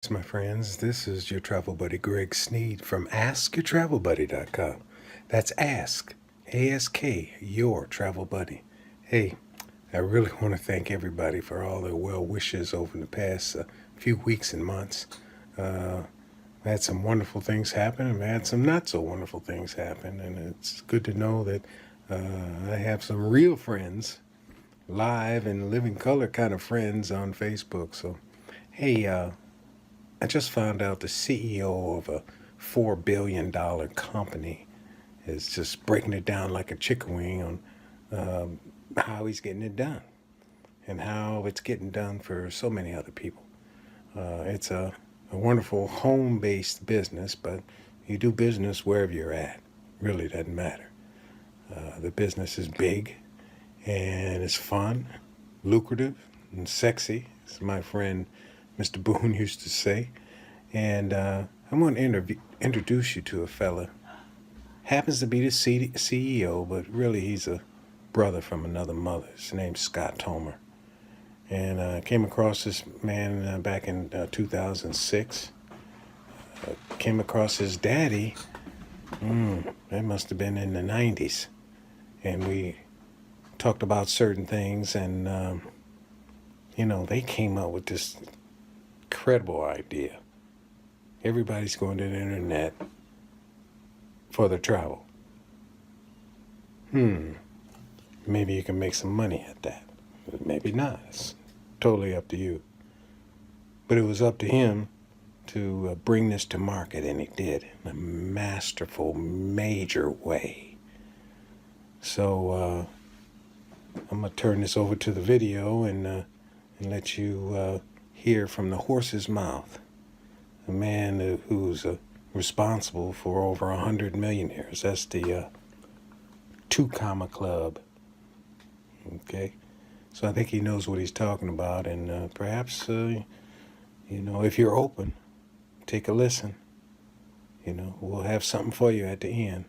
My friends, this is your travel buddy Greg Sneed from AskYourTravelBuddy.com. That's Ask, A-S-K, your travel buddy. Hey, I really want to thank everybody for all their well wishes over the past few weeks and months. Uh, I had some wonderful things happen, and I had some not so wonderful things happen, and it's good to know that I have some real friends, live and living color kind of friends on Facebook. So, hey, I just found out the CEO of a $4 billion company is just breaking it down like a chicken wing on how he's getting it done and how it's getting done for so many other people. It's a wonderful home based business, but you do business wherever you're at. Really doesn't matter. The business is big and it's fun, lucrative, and sexy, as my friend Mr. Boone used to say. And I'm going to introduce you to a fella. Happens to be the CEO, but really he's a brother from another mother. His name's Scott Tomer. And I came across this man back in 2006. Came across his daddy, that must have been in the 90s. And we talked about certain things, and, they came up with this incredible idea. Everybody's going to the internet for their travel. Maybe you can make some money at that. Maybe not. It's totally up to you. But it was up to him to bring this to market, and he did in a masterful, major way. So I'm going to turn this over to the video and let you hear from the horse's mouth. A man who's responsible for over 100 millionaires. That's the Two Comma Club. Okay, so I think he knows what he's talking about, and perhaps if you're open, take a listen. We'll have something for you at the end.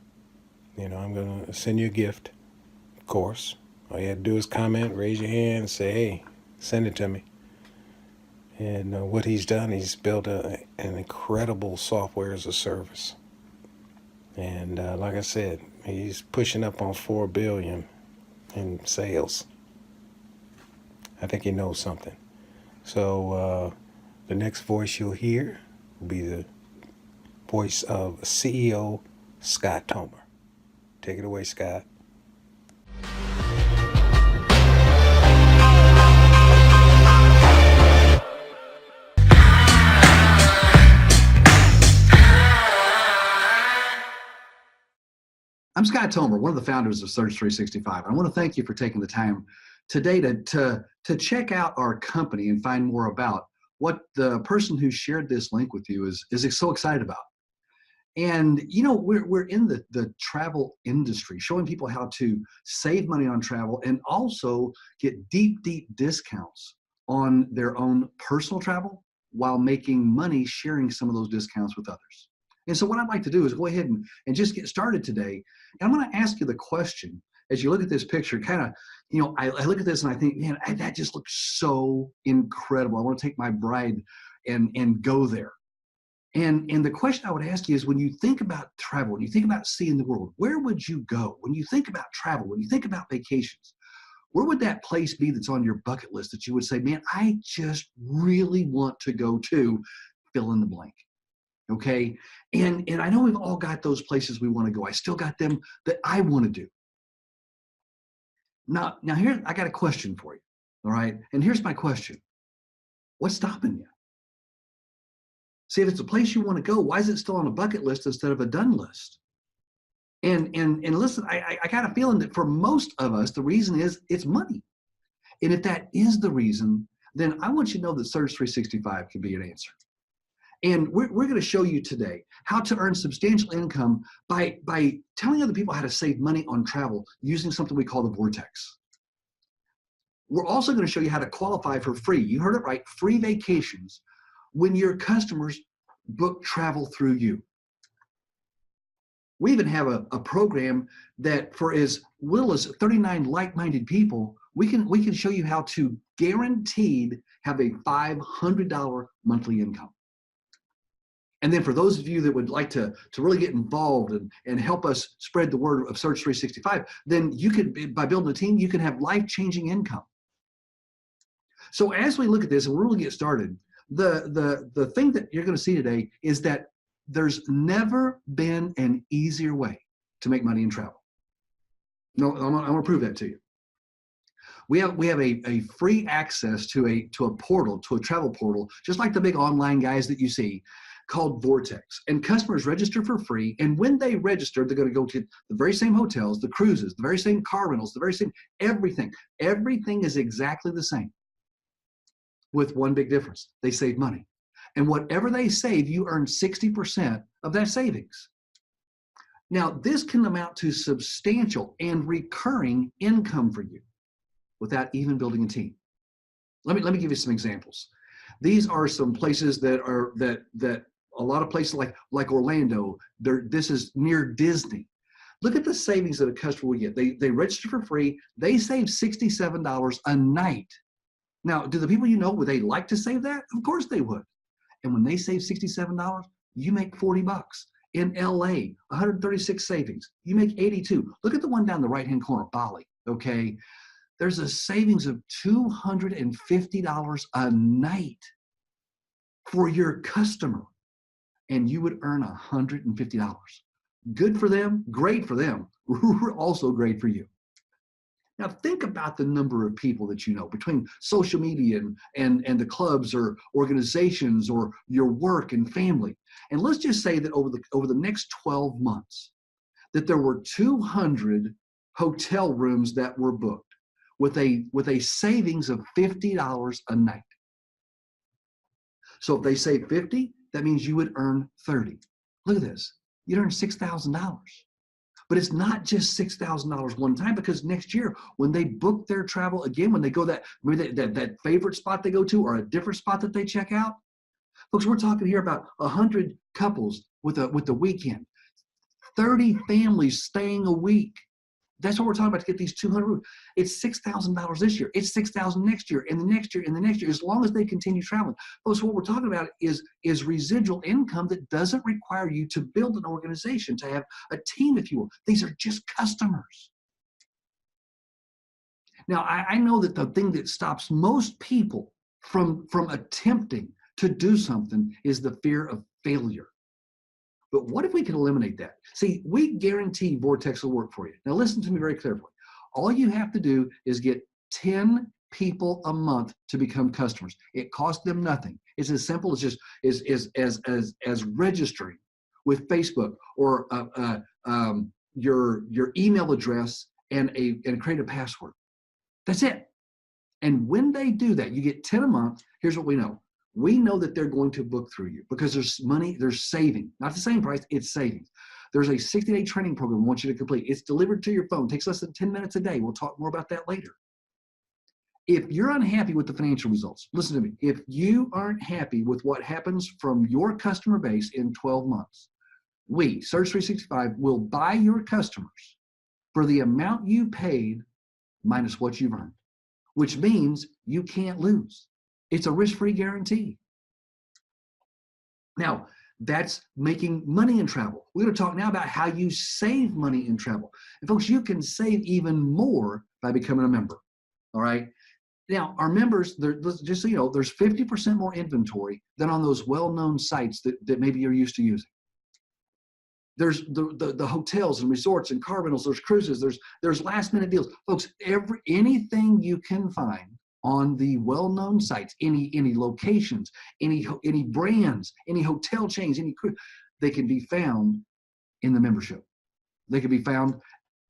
I'm gonna send you a gift, of course. All you have to do is comment, raise your hand, and say, "Hey, send it to me." And what he's done, he's built an incredible software as a service. And like I said, he's pushing up on 4 billion in sales. I think he knows something. So the next voice you'll hear will be the voice of CEO Scott Tomer. Take it away, Scott. I'm Scott Tomer, one of the founders of Search 365. I want to thank you for taking the time today to check out our company and find more about what the person who shared this link with you is so excited about. And we're in the travel industry, showing people how to save money on travel and also get deep discounts on their own personal travel while making money sharing some of those discounts with others. And so what I'd like to do is go ahead and just get started today. And I'm going to ask you the question as you look at this picture, kind of, I look at this and I think, man, that just looks so incredible. I want to take my bride and go there. And the question I would ask you is, when you think about travel, when you think about seeing the world, where would you go? When you think about travel, when you think about vacations, where would that place be that's on your bucket list that you would say, man, I just really want to go to, fill in the blank? Okay. And I know we've all got those places we want to go. I still got them that I want to do. Now here, I got a question for you. All right. And here's my question. What's stopping you? See, if it's a place you want to go, why is it still on a bucket list instead of a done list? And listen, I got a feeling that for most of us, the reason is it's money. And if that is the reason, then I want you to know that Search 365 can be an answer. And we're going to show you today how to earn substantial income by telling other people how to save money on travel using something we call the Vortex. We're also going to show you how to qualify for free. You heard it right, free vacations when your customers book travel through you. We even have a program that for as little as 39 like-minded people, we can show you how to guaranteed have a $500 monthly income. And then for those of you that would like to really get involved and help us spread the word of Search 365, then you could, by building a team, you can have life-changing income. So as we look at this and we really get started, the thing that you're going to see today is that there's never been an easier way to make money in travel. No, I'm going to prove that to you. We have a free access to a portal, to a travel portal, just like the big online guys that you see, called Vortex. And customers register for free. And when they register, they're going to go to the very same hotels, the cruises, the very same car rentals, the very same everything. Everything is exactly the same, with one big difference. They save money. And whatever they save, you earn 60% of that savings. Now, this can amount to substantial and recurring income for you without even building a team. Let me give you some examples. These are some places that a lot of places like Orlando, this is near Disney. Look at the savings that a customer will get. They register for free. They save $67 a night. Now, do the people you know, would they like to save that? Of course they would. And when they save $67, you make $40. In LA, 136 savings. You make 82. Look at the one down the right-hand corner, Bali, okay? There's a savings of $250 a night for your customer, and you would earn $150. Good for them, great for them, also great for you. Now think about the number of people that you know between social media and the clubs or organizations or your work and family. And let's just say that over the next 12 months, that there were 200 hotel rooms that were booked with a savings of $50 a night. So if they save 50, that means you would earn 30. Look at this. You'd earn $6,000. But it's not just $6,000 one time, because next year when they book their travel again, when they go that favorite spot they go to or a different spot that they check out, folks, we're talking here about 100 couples with a weekend, 30 families staying a week. That's what we're talking about to get these 200 rooms. It's $6,000 this year. It's $6,000 next year, and the next year, and the next year, as long as they continue traveling. Folks, what we're talking about is residual income that doesn't require you to build an organization, to have a team, if you will. These are just customers. Now, I know that the thing that stops most people from attempting to do something is the fear of failure. But what if we can eliminate that? See, we guarantee Vortex will work for you. Now listen to me very carefully. All you have to do is get 10 people a month to become customers. It costs them nothing. It's as simple as just as registering with Facebook or your email address and create a password. That's it. And when they do that, you get 10 a month. Here's what we know. We know that they're going to book through you because there's money, there's saving. Not the same price, it's savings. There's a 60-day training program we want you to complete. It's delivered to your phone. It takes less than 10 minutes a day. We'll talk more about that later. If you're unhappy with the financial results, listen to me. If you aren't happy with what happens from your customer base in 12 months, we, Search 365, will buy your customers for the amount you paid minus what you've earned, which means you can't lose. It's a risk-free guarantee. Now, that's making money in travel. We're going to talk now about how you save money in travel. And folks, you can save even more by becoming a member. All right. Now, our members, just so you know, there's 50% more inventory than on those well-known sites that maybe you're used to using. There's the hotels and resorts and car rentals, there's cruises, there's last-minute deals. Folks, anything you can find on the well-known sites, any locations, any brands, any hotel chains, they can be found in the membership. They can be found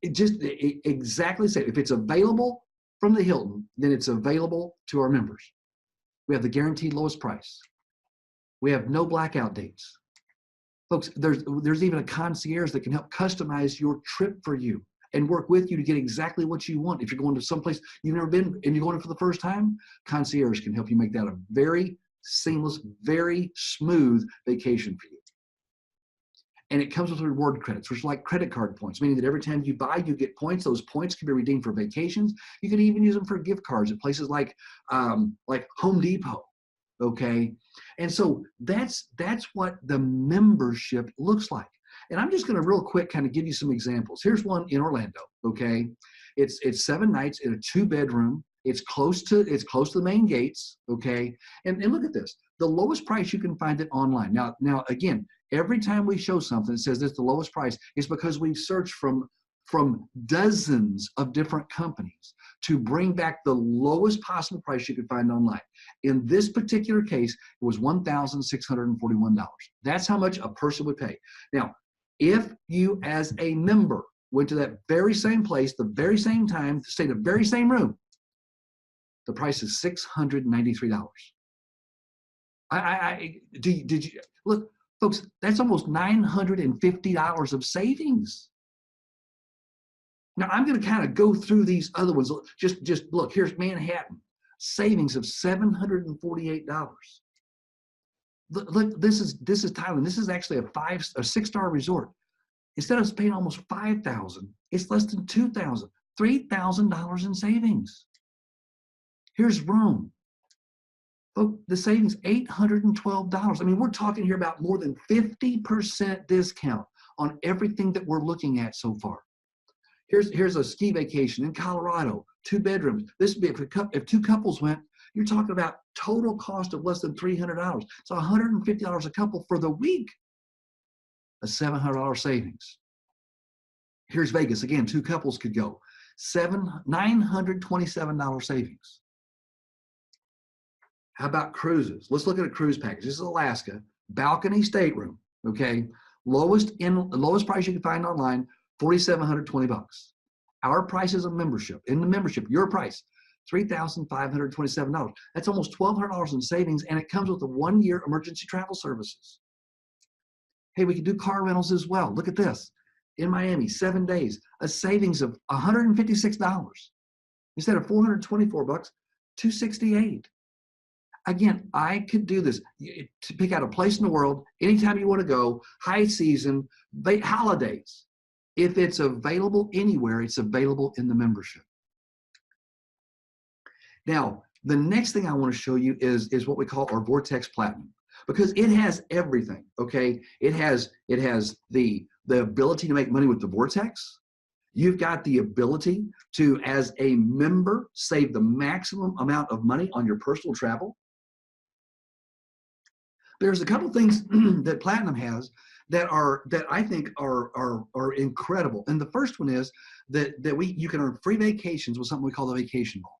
exactly the same. If it's available from the Hilton, then it's available to our members. We have the guaranteed lowest price. We have no blackout dates. Folks, there's even a concierge that can help customize your trip for you and work with you to get exactly what you want. If you're going to someplace you've never been and you're going for the first time, concierge can help you make that a very seamless, very smooth vacation for you. And it comes with reward credits, which are like credit card points, meaning that every time you buy, you get points. Those points can be redeemed for vacations. You can even use them for gift cards at places like Home Depot, okay? And so that's what the membership looks like. And I'm just going to real quick kind of give you some examples. Here's one in Orlando, okay? It's 7 nights in a 2-bedroom. It's close to the main gates, okay? And look at this. The lowest price you can find it online. Now again, every time we show something that says this the lowest price, is because we've searched from dozens of different companies to bring back the lowest possible price you could find online. In this particular case, it was $1,641. That's how much a person would pay. Now, if you as a member went to that very same place, the very same time, stayed in the very same room, the price is $693. Did you look, folks? That's almost $950 of savings. Now I'm going to kind of go through these other ones. Just look. Here's Manhattan, savings of $748. Look, this is Thailand. This is actually a 6-star resort. Instead of paying almost $5,000, it's less than $2,000, $3,000 in savings. Here's Rome. Oh, the savings, $812. I mean, we're talking here about more than 50% discount on everything that we're looking at so far. Here's a ski vacation in Colorado, 2 bedrooms. This would be if 2 couples went, you're talking about total cost of less than $300. So $150 a couple for the week, a $700 savings. Here's Vegas again. 2 couples could go, $927 savings. How about cruises? Let's look at a cruise package. This is Alaska, balcony stateroom. Okay, lowest price you can find online, $4,720. Our price is a membership. In the membership, your price, $3,527. That's almost $1,200 in savings, and it comes with a 1-year emergency travel services. Hey, we can do car rentals as well. Look at this. In Miami, 7 days, a savings of $156. Instead of $424, $268. Again, I could do this to pick out a place in the world, anytime you want to go, high season, holidays. If it's available anywhere, it's available in the membership. Now, the next thing I want to show you is what we call our Vortex Platinum, because it has everything, okay? It has the ability to make money with the Vortex. You've got the ability to, as a member, save the maximum amount of money on your personal travel. There's a couple things that Platinum has that I think are incredible. And the first one is that you can earn free vacations with something we call the Vacation Ball.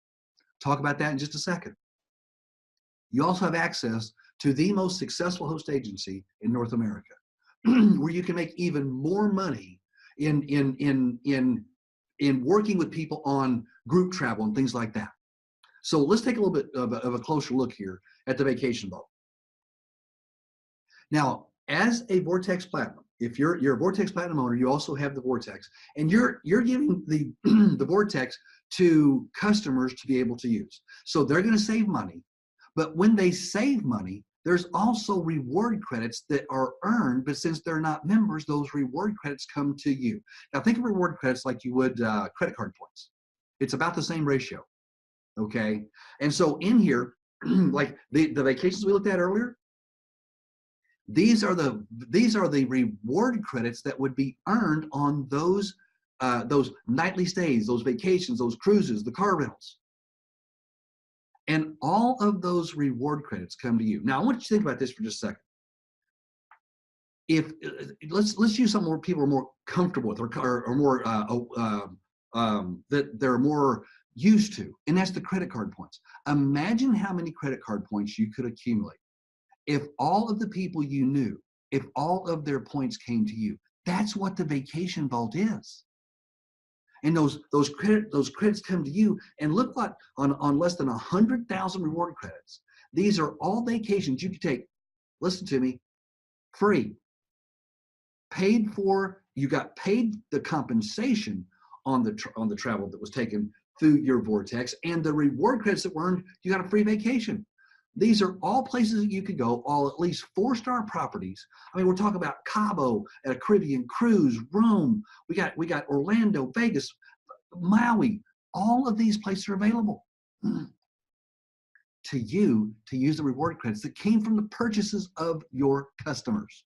Talk about that in just a second. You also have access to the most successful host agency in North America, where you can make even more money in working with people on group travel and things like that. So let's take a little bit of a closer look here at the Vacation Ball. Now, as a Vortex Platinum, if you're a Vortex Platinum owner, you also have the Vortex, and you're giving the the Vortex to customers to be able to use. So they're going to save money, but when they save money, there's also reward credits that are earned, but since they're not members, those reward credits come to you. Now think of reward credits like you would credit card points. It's about the same ratio, okay? And so in here, like the vacations we looked at earlier, these are the reward credits that would be earned on those nightly stays, those vacations, those cruises, the car rentals. And all of those reward credits come to you. Now, I want you to think about this for just a second. If let's use something where people are more comfortable with, or more that they're more used to, and that's the credit card points. Imagine how many credit card points you could accumulate if all of the people you knew, if all of their points came to you. That's what the Vacation Vault is. And those credits come to you, and look what on less than 100,000 reward credits. These are all vacations you can take. Listen to me, free, paid for. You got paid the compensation on the travel that was taken through your Vortex, and the reward credits that were earned. You got a free vacation. These are all places that you could go, all at least 4-star properties. I mean, we're talking about Cabo at a Caribbean cruise, Rome. We got Orlando, Vegas, Maui. All of these places are available. to you to use the reward credits that came from the purchases of your customers.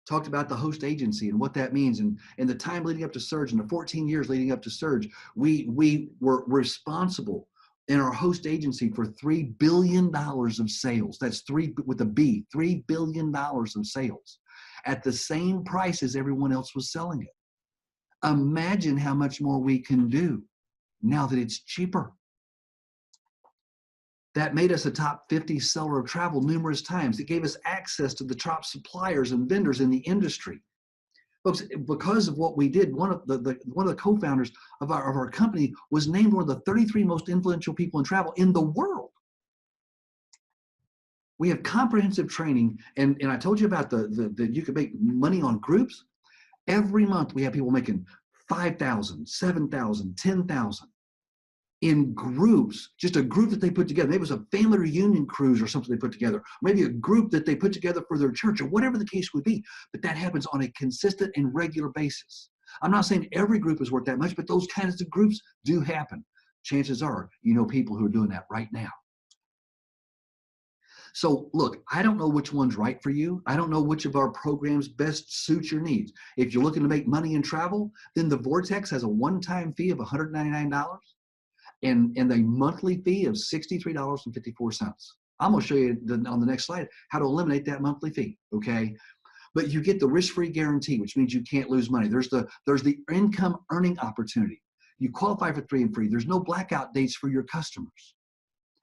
Talked about the host agency and what that means, and the time leading up to Surge and the 14 years leading up to Surge, we were responsible in our host agency for $3 billion of sales. That's three with a B, $3 billion of sales at the same price as everyone else was selling it. Imagine how much more we can do now that it's cheaper. That made us a top 50 seller of travel numerous times. It gave us access to the top suppliers and vendors in the industry. Folks, because of what we did, one of the co-founders of our company was named one of the 33 most influential people in travel in the world. We have comprehensive training, and I told you about the you can make money on groups. Every month we have people making 5,000, 7,000, 10,000 in groups, just a group that they put together. Maybe it was a family reunion cruise or something they put together, maybe a group that they put together for their church or whatever the case would be. But that happens on a consistent and regular basis. I'm not saying every group is worth that much, but those kinds of groups do happen. Chances are you know people who are doing that right now. So look, I don't know which one's right for you. I don't know which of our programs best suits your needs. If you're looking to make money in travel, then the Vortex has a one-time fee of $199 and a monthly fee of $63.54. I'm going to show you on the next slide how to eliminate that monthly fee, okay? But you get the risk-free guarantee, which means you can't lose money. There's the income earning opportunity. You qualify for 3 and free. There's no blackout dates for your customers.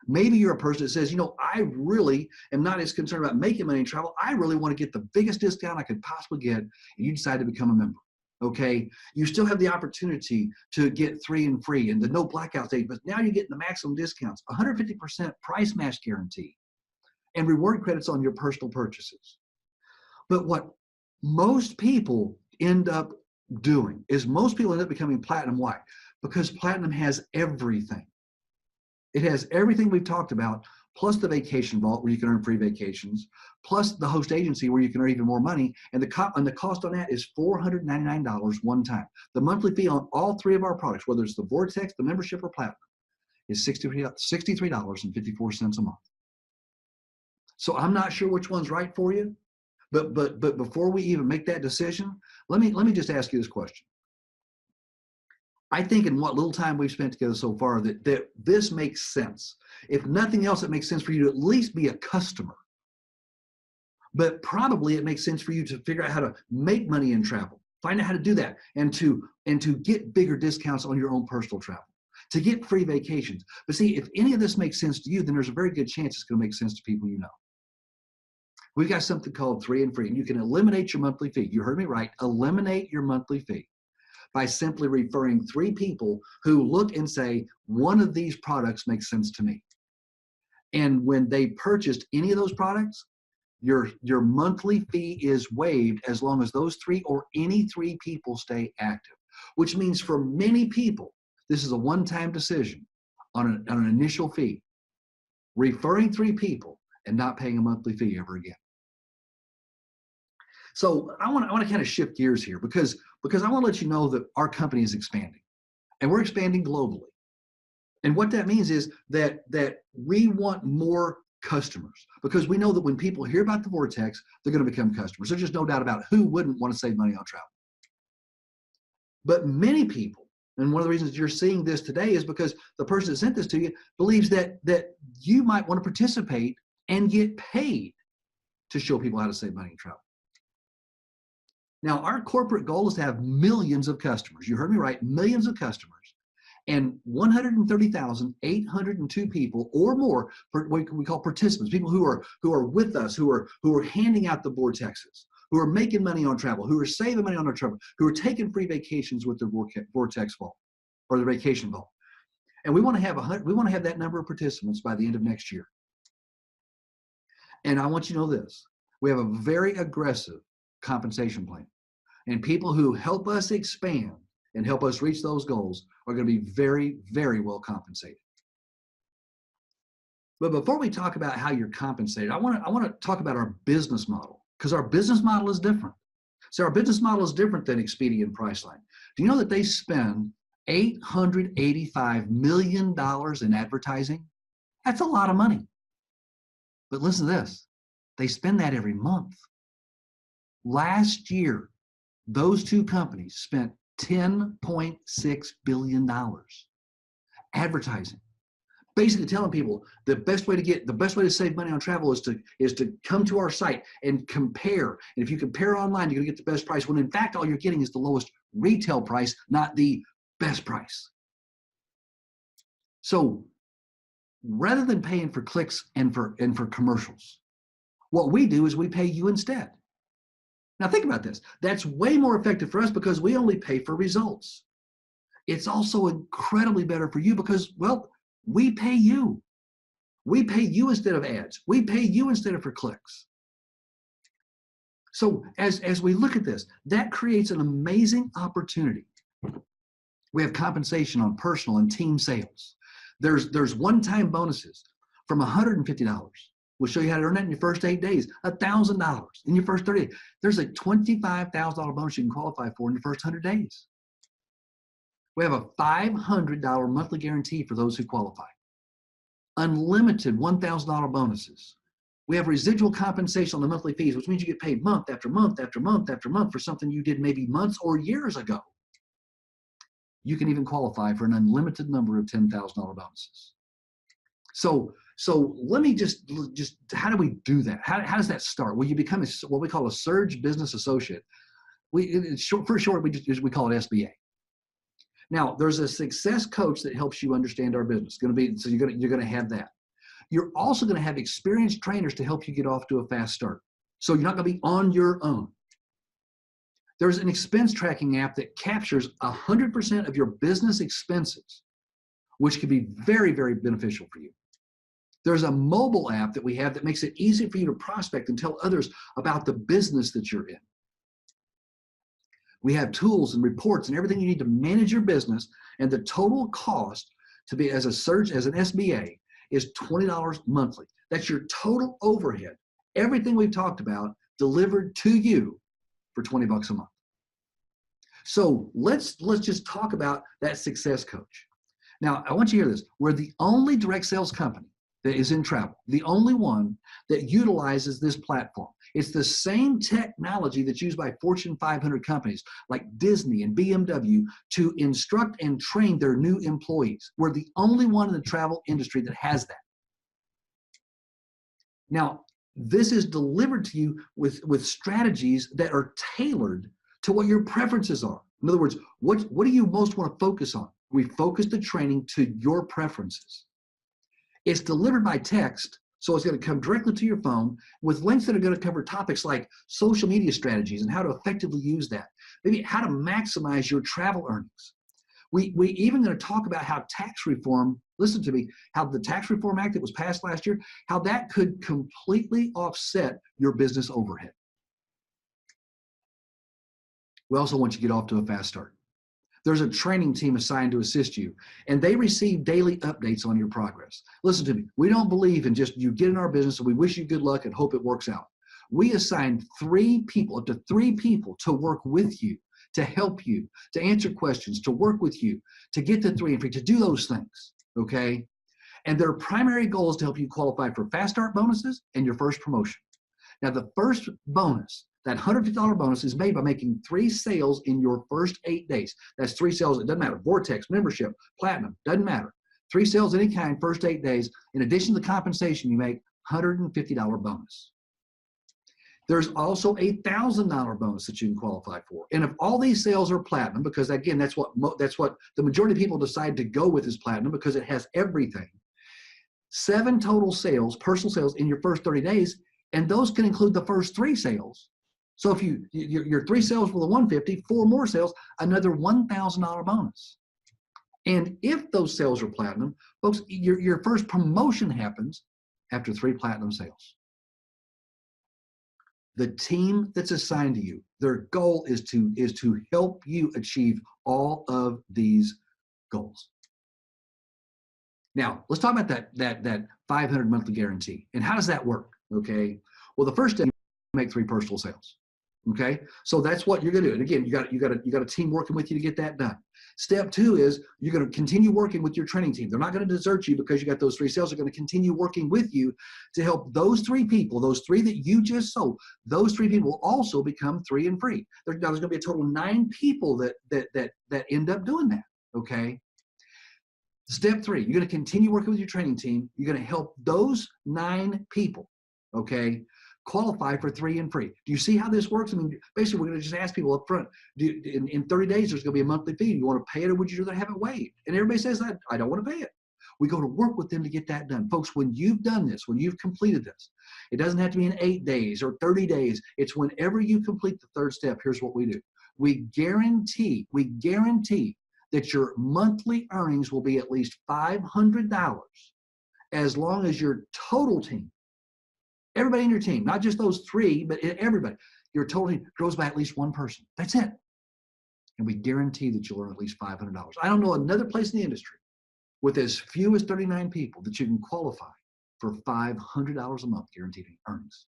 Maybe you're a person that says, you know, I really am not as concerned about making money in travel. I really want to get the biggest discount I could possibly get, and you decide to become a member. Okay, you still have the opportunity to get 3 and free and the no blackout date, but now you're getting the maximum discounts, 150% price match guarantee, and reward credits on your personal purchases. But what most people end up doing is most people end up becoming platinum. Why? Because platinum has everything. It has everything we've talked about, plus the vacation vault where you can earn free vacations, plus the host agency where you can earn even more money. And the cost on that is $499 one time. The monthly fee on all 3 of our products, whether it's the Vortex, the membership, or Platinum, is $63.54 a month. So I'm not sure which one's right for you, but before we even make that decision, let me just ask you this question. I think in what little time we've spent together so far that this makes sense. If nothing else, it makes sense for you to at least be a customer. But probably it makes sense for you to figure out how to make money in travel, find out how to do that, and to get bigger discounts on your own personal travel, to get free vacations. But see, if any of this makes sense to you, then there's a very good chance it's going to make sense to people you know. We've got something called 3 and free, and you can eliminate your monthly fee. You heard me right, eliminate your monthly fee by simply referring 3 people who look and say, one of these products makes sense to me. And when they purchased any of those products, your monthly fee is waived as long as those 3 or any 3 people stay active, which means for many people, this is a one-time decision on an initial fee, referring 3 people and not paying a monthly fee ever again. So I want to kind of shift gears here because I want to let you know that our company is expanding, and we're expanding globally. And what that means is that we want more customers, because we know that when people hear about the Vortex, they're going to become customers. There's just no doubt about it. Who wouldn't want to save money on travel? But many people, and one of the reasons you're seeing this today is because the person that sent this to you believes that you might want to participate and get paid to show people how to save money in travel. Now, our corporate goal is to have millions of customers. You heard me right, millions of customers. And 130,802 people or more, what we call participants, people who are with us, who are handing out the Vortexes, who are making money on travel, who are saving money on their travel, who are taking free vacations with their Vortex vault or their vacation vault. And we want to have that number of participants by the end of next year. And I want you to know this: we have a very aggressive compensation plan, and people who help us expand and help us reach those goals are going to be very, very well compensated. But before we talk about how you're compensated, I want to talk about our business model, because our business model is different. So our business model is different than Expedia and Priceline. Do you know that they spend $885 million in advertising That's a lot of money. But listen to this. They spend that every month. Last year, those two companies spent $10.6 billion advertising, basically telling people the best way to save money on travel is to come to our site and compare. And if you compare online, you're gonna get the best price, when in fact all you're getting is the lowest retail price, not the best price. So rather than paying for clicks and for commercials, what we do is we pay you instead. Now think about this. That's way more effective for us because we only pay for results. It's also incredibly better for you because, well, we pay you. We pay you instead of ads. We pay you instead of for clicks. So as we look at this, that creates an amazing opportunity. We have compensation on personal and team sales. There's one-time bonuses from $150. We'll show you how to earn that in your first 8 days. $1,000 in your first 30 days. There's a $25,000 bonus you can qualify for in your first 100 days. We have a $500 monthly guarantee for those who qualify. Unlimited $1,000 bonuses. We have residual compensation on the monthly fees, which means you get paid month after month after month after month for something you did maybe months or years ago. You can even qualify for an unlimited number of $10,000 bonuses. So let me just how do we do that? How does that start? Well, you become what we call a Surge Business Associate. We call it SBA. Now, there's a success coach that helps you understand our business. You're going to have that. You're also going to have experienced trainers to help you get off to a fast start. So you're not going to be on your own. There's an expense tracking app that captures 100% of your business expenses, which can be very, very beneficial for you. There's a mobile app that we have that makes it easy for you to prospect and tell others about the business that you're in. We have tools and reports and everything you need to manage your business, and the total cost to be as an SBA is $20 monthly. That's your total overhead. Everything we've talked about delivered to you for $20 a month. So let's just talk about that success coach. Now, I want you to hear this. We're the only direct sales company that is in travel, the only one that utilizes this platform. It's the same technology that's used by Fortune 500 companies like Disney and BMW to instruct and train their new employees. We're the only one in the travel industry that has that. Now, this is delivered to you with strategies that are tailored to what your preferences are. In other words, what do you most want to focus on? We focus the training to your preferences. It's delivered by text, so it's going to come directly to your phone with links that are going to cover topics like social media strategies and how to effectively use that. Maybe how to maximize your travel earnings. We even going to talk about how tax reform, listen to me, how the Tax Reform Act that was passed last year, how that could completely offset your business overhead. We also want you to get off to a fast start. There's a training team assigned to assist you, and they receive daily updates on your progress. Listen to me. We don't believe in just you get in our business and we wish you good luck and hope it works out. We assign up to three people to work with you, to help you, to answer questions, to work with you, to get the 3 and free, to do those things, okay? And their primary goal is to help you qualify for fast start bonuses and your first promotion. Now, the first bonus, that $150 bonus, is made by making 3 sales in your first 8 days. That's 3 sales. It doesn't matter. Vortex, membership, platinum, doesn't matter. 3 sales of any kind, first 8 days. In addition to the compensation, you make $150 bonus. There's also a $1,000 bonus that you can qualify for. And if all these sales are platinum, because again, that's what the majority of people decide to go with is platinum because it has everything. 7 total sales, personal sales in your first 30 days, and those can include the first 3 sales. So if your 3 sales with a 150, 4 more sales, another $1,000 bonus. And if those sales are platinum, folks, your first promotion happens after 3 platinum sales. The team that's assigned to you, their goal is to help you achieve all of these goals. Now, let's talk about that 500 monthly guarantee. And how does that work? Okay. Well, the first step, you make 3 personal sales. Okay, so that's what you're going to do. And again, you got a team working with you to get that done. Step two is you're going to continue working with your training team. They're not going to desert you because you got those 3 sales. They're going to continue working with you to help those 3 people, those 3 that you just sold. Those 3 people will also become 3 and free. Now there's going to be a total of 9 people that end up doing that. Okay. Step 3, you're going to continue working with your training team. You're going to help those 9 people. Okay. Qualify for 3 and free. Do you see how this works? I mean, basically, we're going to just ask people up front, in 30 days, there's going to be a monthly fee. Do you want to pay it or would you rather have it waived? And everybody says that, I don't want to pay it. We go to work with them to get that done. Folks, when you've done this, when you've completed this, it doesn't have to be in 8 days or 30 days. It's whenever you complete the 3rd step, here's what we do. We guarantee that your monthly earnings will be at least $500 as long as your total team, everybody in your team, not just those 3, but everybody, your total team grows by at least 1 person. That's it. And we guarantee that you'll earn at least $500. I don't know another place in the industry with as few as 39 people that you can qualify for $500 a month guaranteed earnings.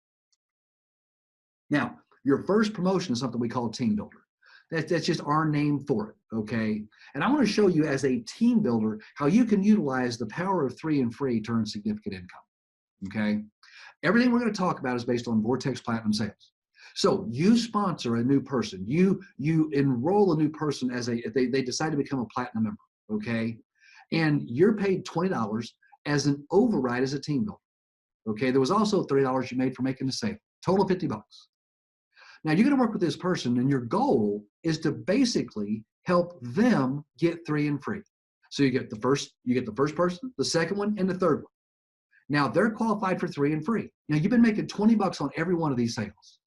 Now, your first promotion is something we call team builder. That's just our name for it, okay? And I want to show you as a team builder how you can utilize the power of 3 and free to earn significant income, okay? Everything we're going to talk about is based on Vortex Platinum sales. So you sponsor a new person, you enroll a new person as they decide to become a platinum member, okay? And you're paid $20 as an override as a team builder, okay? There was also $30 you made for making the sale, total of $50. Now you're going to work with this person, and your goal is to basically help them get 3 and free. So you get the first person, the second one, and the third one. Now they're qualified for 3 and free. Now you've been making $20 on every one of these sales.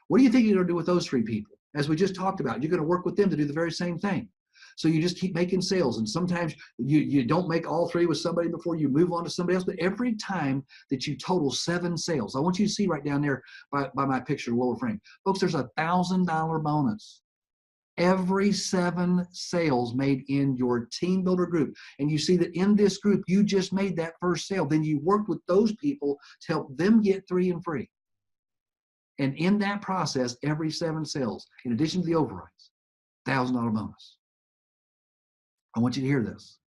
What do you think you're going to do with those 3 people? As we just talked about, you're going to work with them to do the very same thing. So you just keep making sales, and sometimes you don't make all 3 with somebody before you move on to somebody else, but every time that you total 7 sales, I want you to see right down there by my picture, lower frame. Folks, there's a $1,000 bonus. Every 7 sales made in your team builder group. And you see that in this group, you just made that first sale. Then you worked with those people to help them get 3 and free. And in that process, every 7 sales, in addition to the overrides, $1,000 bonus. I want you to hear this.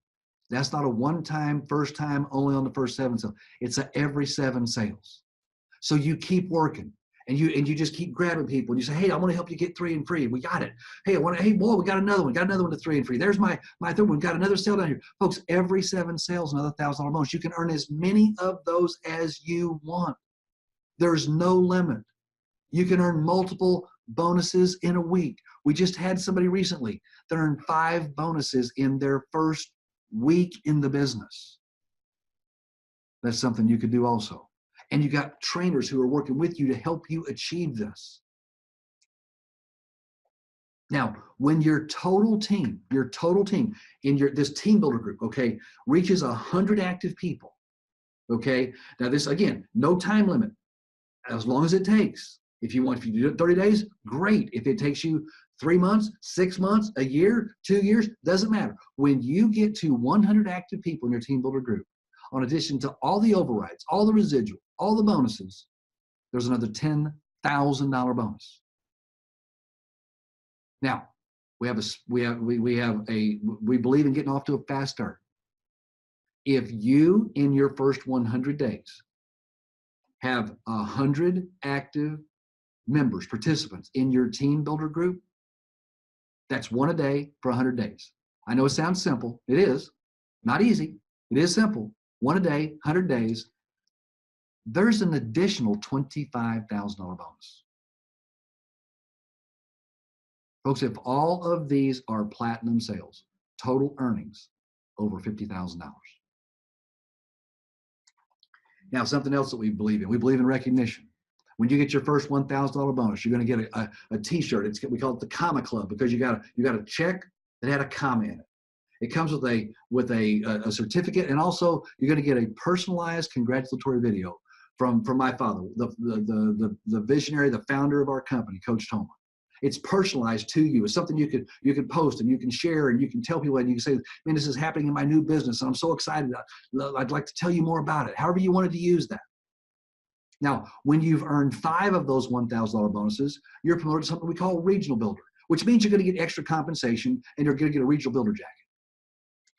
That's not a one-time, first time, only on the first 7 sales. It's a every 7 sales. So you keep working. And you just keep grabbing people, and you say, hey, I want to help you get 3 and free. We got it. Hey, hey, boy, we got another one. Got another one to 3 and free. There's my third one. Got another sale down here. Folks, every 7 sales, another $1,000 bonus. You can earn as many of those as you want. There's no limit. You can earn multiple bonuses in a week. We just had somebody recently that earned 5 bonuses in their first week in the business. That's something you could do also. And you got trainers who are working with you to help you achieve this. Now, when your total team in this team builder group, okay, reaches 100 active people, okay, now this, again, no time limit, as long as it takes. If you do it 30 days, great. If it takes you 3 months, 6 months, a year, 2 years, doesn't matter. When you get to 100 active people in your team builder group, in addition to all the overrides, all the residual, all the bonuses, there's another $10,000 bonus. Now, we believe in getting off to a fast start. If you, in your first 100 days, have 100 active members, participants in your team builder group, that's 1 a day for 100 days. I know it sounds simple. It is. Not easy. It is simple. 1 a day, 100 days. There's an additional $25,000 bonus. Folks, if all of these are platinum sales, total earnings over $50,000. Now, something else that we believe in. We believe in recognition. When you get your first $1,000 bonus, you're going to get a T-shirt. We call it the Comma Club because you got a check that had a comma in it. It comes with a certificate, and also you're going to get a personalized congratulatory video from my father, the visionary, the founder of our company, Coach Toma. It's personalized to you. It's something you can post and you can share and you can tell people, and you can say, man, this is happening in my new business and I'm so excited. I'd like to tell you more about it. However you wanted to use that. Now, when you've earned 5 of those $1,000 bonuses, you're promoted to something we call regional builder, which means you're going to get extra compensation and you're going to get a regional builder jacket.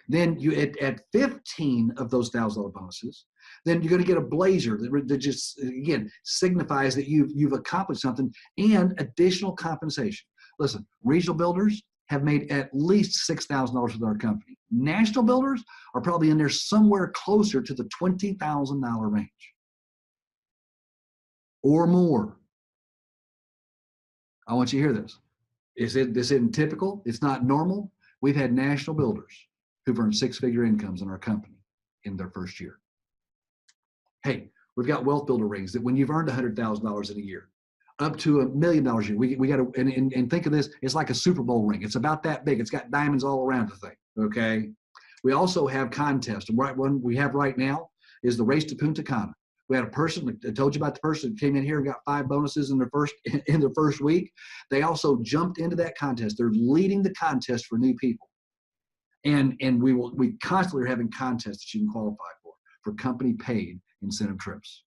Then you at 15 of those $1,000 bonuses, then you're going to get a blazer that just, again, signifies that you've accomplished something and additional compensation. Listen, regional builders have made at least $6,000 with our company. National builders are probably in there somewhere closer to the $20,000 range or more. I want you to hear this. This isn't typical. It's not normal. We've had national builders who've earned 6-figure incomes in our company in their first year. Hey, we've got wealth builder rings that when you've earned $100,000 in a year, up to $1 million a year, we got to, and think of this, it's like a Super Bowl ring. It's about that big. It's got diamonds all around the thing, okay? We also have contests. And one we have right now is the Race to Punta Cana. We had a person, I told you about the person that came in here and got 5 bonuses in their first week. They also jumped into that contest. They're leading the contest for new people. And we constantly are having contests that you can qualify for company paid incentive trips.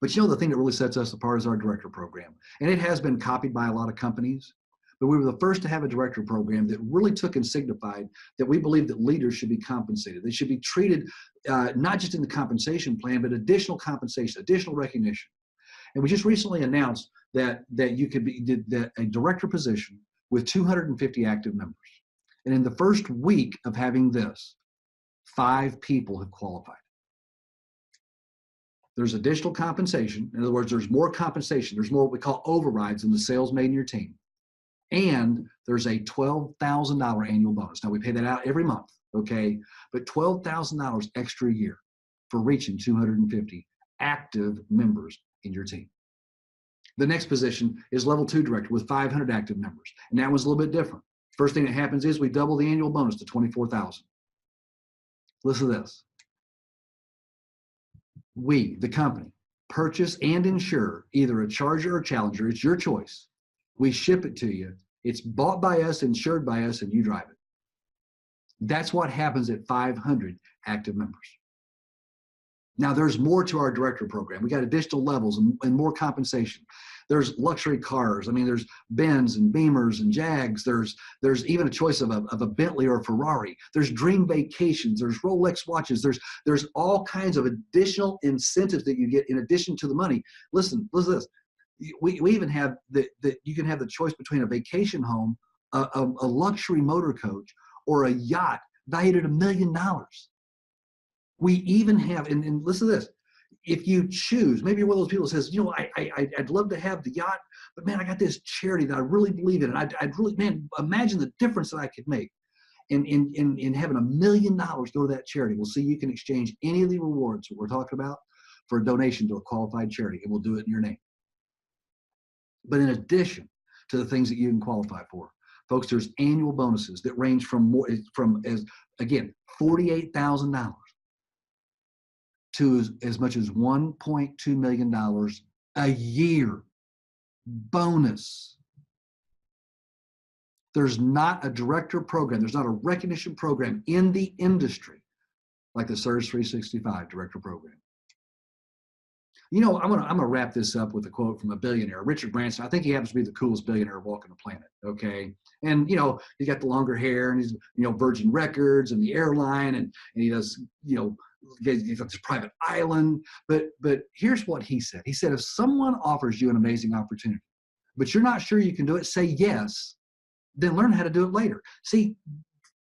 But you know, the thing that really sets us apart is our director program. And it has been copied by a lot of companies, but we were the first to have a director program that really took and signified that we believe that leaders should be compensated. They should be treated not just in the compensation plan, but additional compensation, additional recognition. And we just recently announced that you could be a director position with 250 active members. And in the first week of having this, 5 people have qualified. There's additional compensation. In other words, there's more compensation. There's more what we call overrides in the sales made in your team. And there's a $12,000 annual bonus. Now, we pay that out every month, okay? But $12,000 extra a year for reaching 250 active members in your team. The next position is level 2 director with 500 active members. And that one's a little bit different. First thing that happens is we double the annual bonus to $24,000. Listen to this. We, the company, purchase and insure either a Charger or Challenger. It's your choice. We ship it to you. It's bought by us, insured by us, and you drive it. That's what happens at 500 active members. Now, there's more to our director program. We got additional levels and more compensation. There's luxury cars. I mean, there's Benz and Beamers and Jags. There's even a choice of a Bentley or a Ferrari. There's dream vacations. There's Rolex watches. There's all kinds of additional incentives that you get in addition to the money. Listen to this. We even have that you can have the choice between a vacation home, a luxury motor coach, or a yacht valued at $1 million. We even have, and listen to this, if you choose, maybe you're one of those people that says, you know, I'd love to have the yacht, but man, I got this charity that I really believe in, and I'd really, man, imagine the difference that I could make in having $1 million go to that charity. We'll see you can exchange any of the rewards that we're talking about for a donation to a qualified charity, and we'll do it in your name. But in addition to the things that you can qualify for, folks, there's annual bonuses that range from $48,000 to as much as $1.2 million a year bonus. There's not a director program, there's not a recognition program in the industry like the Surge 365 director program. You know, I'm gonna wrap this up with a quote from a billionaire, Richard Branson. I think he happens to be the coolest billionaire walking the planet, okay? And, you know, he's got the longer hair and he's, you know, Virgin Records and the airline and he does, you know, he's got this private island. But here's what he said. He said, if someone offers you an amazing opportunity, but you're not sure you can do it, say yes, then learn how to do it later. See,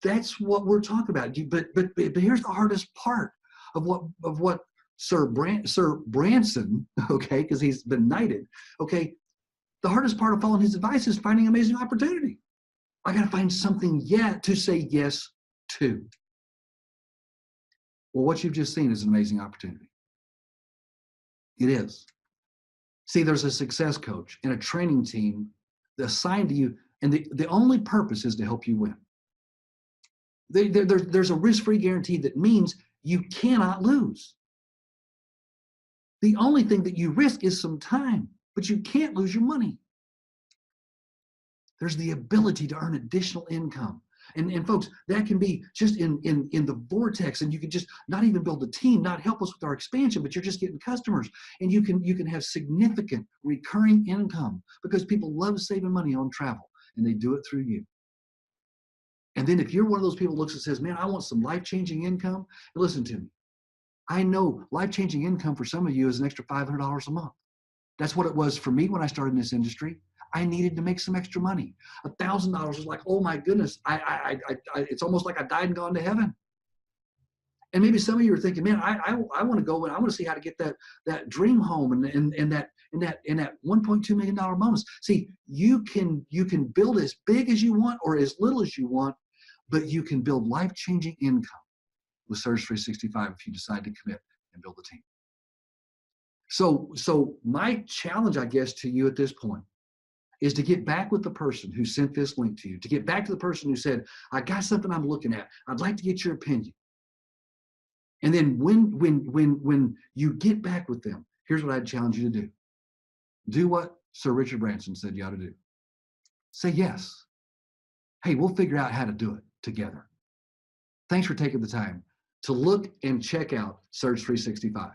that's what we're talking about. But here's the hardest part of what Sir Branson, okay, because he's been knighted, okay, the hardest part of following his advice is finding an amazing opportunity. I got to find something yet to say yes to. Well, what you've just seen is an amazing opportunity. It is. See, there's a success coach and a training team assigned to you, and the only purpose is to help you win. There's a risk-free guarantee that means you cannot lose. The only thing that you risk is some time, but you can't lose your money. There's the ability to earn additional income. And folks, that can be just in the Vortex, and you can just not even build a team, not help us with our expansion, but you're just getting customers, and you can have significant recurring income because people love saving money on travel, and they do it through you. And then if you're one of those people who looks and says, man, I want some life-changing income, listen to me. I know life-changing income for some of you is an extra $500 a month. That's what it was for me when I started in this industry. I needed to make some extra money. $1,000 was like, oh my goodness, it's almost like I died and gone to heaven. And maybe some of you are thinking, man, I want to go and I want to see how to get that dream home and that $1.2 million bonus. See, you can build as big as you want or as little as you want, but you can build life-changing income with Surge 365 if you decide to commit and build a team. So my challenge, I guess, to you at this point is to get back with the person who sent this link to you, to get back to the person who said, I got something I'm looking at. I'd like to get your opinion. And then when you get back with them, here's what I'd challenge you to do. Do what Sir Richard Branson said you ought to do. Say yes. Hey, we'll figure out how to do it together. Thanks for taking the time to look and check out Surge 365.